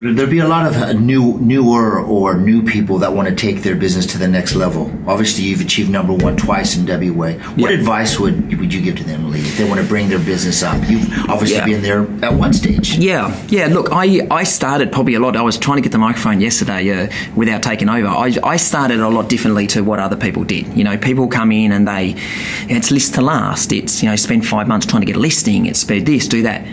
There'd be a lot of newer or new people that want to take their business to the next level. Obviously, you've achieved number one twice in WA. What advice would you give to them, Lee, if they want to bring their business up? You've obviously been there at one stage. Yeah. Look, I started probably a lot. I was trying to get the microphone yesterday without taking over. I started a lot differently to what other people did. You know, people come in and it's list to last. It's, spend 5 months trying to get a listing. It's spend this, do that.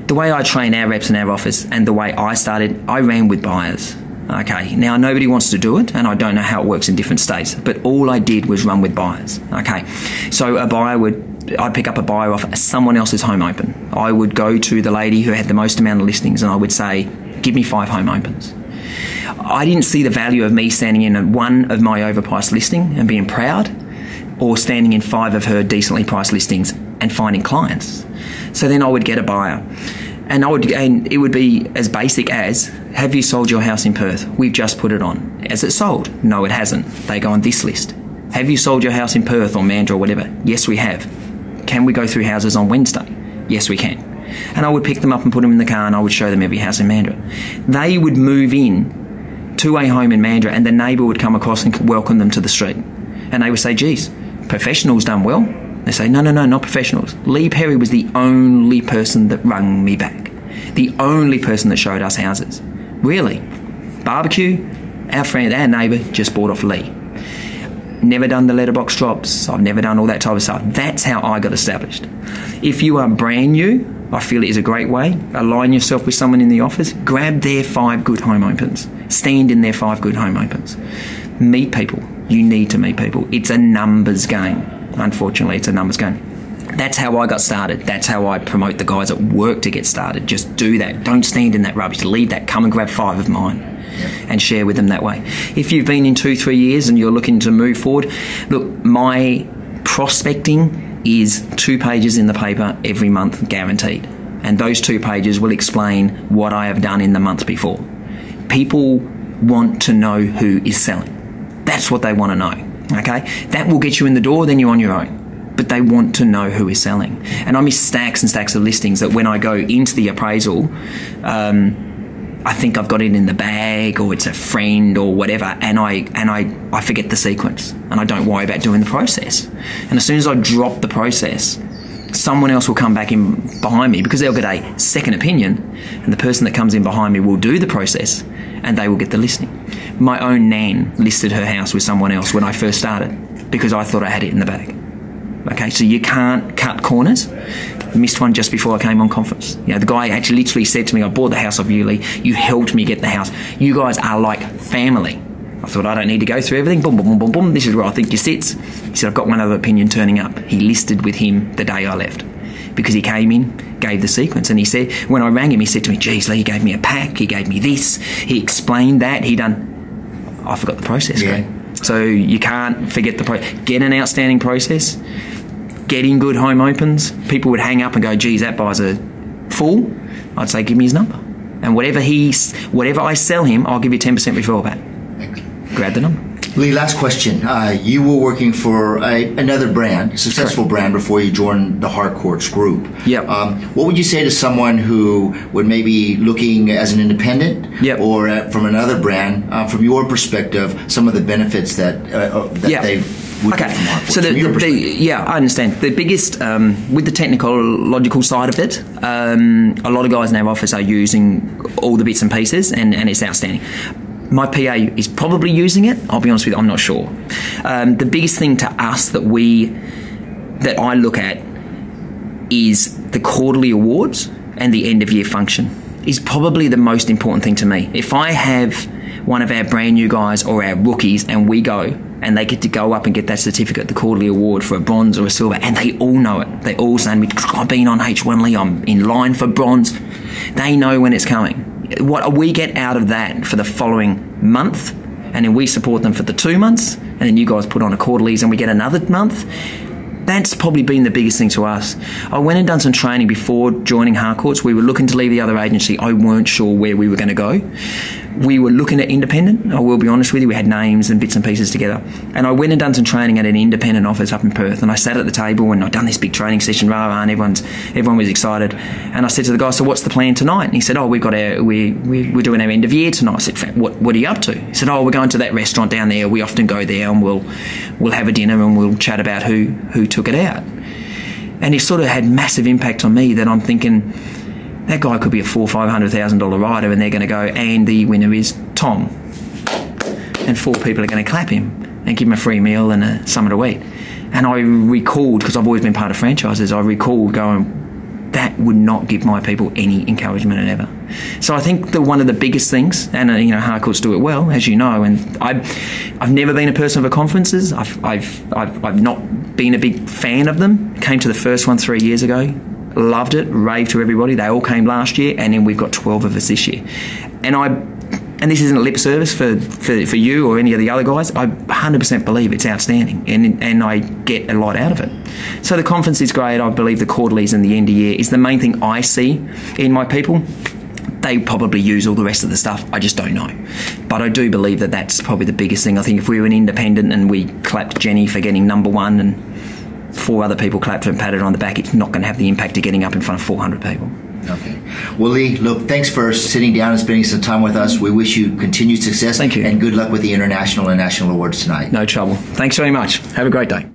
The way I train our reps in our office and the way I started, I ran with buyers. Okay, now nobody wants to do it, and I don't know how it works in different states, but all I did was run with buyers. Okay, so I'd pick up a buyer off someone else's home open. I would go to the lady who had the most amount of listings and I would say, give me 5 home opens. I didn't see the value of me standing in one of my overpriced listing and being proud, or standing in 5 of her decently priced listings and finding clients. So then I would get a buyer, and it would be as basic as, have you sold your house in Perth? We've just put it on. Has it sold? No, it hasn't. They go on this list. Have you sold your house in Perth or Mandurah or whatever? Yes, we have. Can we go through houses on Wednesday? Yes, we can. And I would pick them up and put them in the car, and I would show them every house in Mandurah. They would move in to a home in Mandurah, and the neighbour would come across and welcome them to the street. And they would say, geez, professionals done well. They say, no, not professionals. Lee Perry was the only person that rung me back. The only person that showed us houses. Really. Barbecue, our friend, our neighbour just bought off Lee. Never done the letterbox drops. I've never done all that type of stuff. That's how I got established. If you are brand new, I feel it is a great way. Align yourself with someone in the office. Grab their 5 good home opens. Stand in their 5 good home opens. Meet people. You need to meet people. It's a numbers game. Unfortunately, it's a numbers game. That's how I got started. That's how I promote the guys at work to get started. Just do that. Don't stand in that rubbish. Leave that. Come and grab 5 of mine and share with them that way. If you've been in 2-3 years and you're looking to move forward, look, my prospecting is 2 pages in the paper every month, guaranteed. And those 2 pages will explain what I have done in the month before. People want to know who is selling. That's what they want to know. Okay, that will get you in the door, then you're on your own. But they want to know who is selling. And I miss stacks and stacks of listings that when I go into the appraisal, I think I've got it in the bag, or it's a friend or whatever, and I forget the sequence, and I don't worry about doing the process. And as soon as I drop the process, someone else will come back in behind me, because they'll get a second opinion, and the person that comes in behind me will do the process and they will get the listing. My own nan listed her house with someone else when I first started because I thought I had it in the bag. Okay, so you can't cut corners. I missed one just before I came on conference. The guy actually literally said to me, I bought the house off you, Lee. You helped me get the house. You guys are like family. I thought, I don't need to go through everything. Boom, boom, boom, boom, boom. This is where I think you sits. He said, I've got one other opinion turning up. He listed with him the day I left because he came in, gave the sequence. And he said, when I rang him, he said to me, geez, Lee, he gave me a pack. He gave me this. He explained that. I forgot the process, Greg. So you can't forget the process. Get an outstanding process. Getting good home opens. People would hang up and go, geez, that buyer's a fool. I'd say, give me his number. And whatever I sell him, I'll give you 10% referral back. Grab the number. Lee, last question. You were working for another brand, a successful brand, before you joined the Harcourts group. Yep. What would you say to someone who would maybe looking as an independent or from another brand, from your perspective, some of the benefits that they would get from Harcourts? So I understand. The biggest, with the technological side of it, a lot of guys in our office are using all the bits and pieces, and it's outstanding. My PA is probably using it. I'll be honest with you, I'm not sure. The biggest thing to us that I look at is the quarterly awards and the end of year function is probably the most important thing to me. If I have one of our brand new guys or our rookies and we go and they get to go up and get that certificate, the quarterly award for a bronze or a silver, and they all know it. They all say to me, I've been on H1 Lee, I'm in line for bronze. They know when it's coming. What we get out of that for the following month, and then we support them for the 2 months, and then you guys put on a quarterlies and we get another month, that's probably been the biggest thing to us. I went and done some training before joining Harcourts. We were looking to leave the other agency. I weren't sure where we were going to go. we were looking at independent. I will be honest with you. We had names and bits and pieces together. And I went and done some training at an independent office up in Perth. And I sat at the table and I'd done this big training session, and everyone was excited. And I said to the guy, so what's the plan tonight? And he said, we're doing our end of year tonight. I said, what are you up to? He said, we're going to that restaurant down there. We often go there and we'll have a dinner and we'll chat about who took it out. And he sort of had massive impact on me that I'm thinking, that guy could be a $400,000 or $500,000 rider, and they're going to go, and the winner is Tom. And 4 people are going to clap him and give him a free meal and something to eat. And I recalled, because I've always been part of franchises, I recalled going, that would not give my people any encouragement and ever. So I think one of the biggest things, and Harcourts do it well, as you know, and I've never been a person for conferences. I've not been a big fan of them. Came to the first one 3 years ago. Loved it, raved to everybody. They all came last year, and then we've got 12 of us this year. And this isn't a lip service for you or any of the other guys. I 100% believe it's outstanding, and I get a lot out of it. So the conference is great. I believe the quarterlies and the end of year is the main thing I see in my people. They probably use all the rest of the stuff. I just don't know. But I do believe that that's probably the biggest thing. I think if we were an independent and we clapped Jenny for getting number 1 and 4 other people clapped and patted her on the back, it's not going to have the impact of getting up in front of 400 people. Okay. Well, Lee, look, thanks for sitting down and spending some time with us. We wish you continued success. Thank you. And good luck with the international and national awards tonight. No trouble. Thanks very much. Have a great day.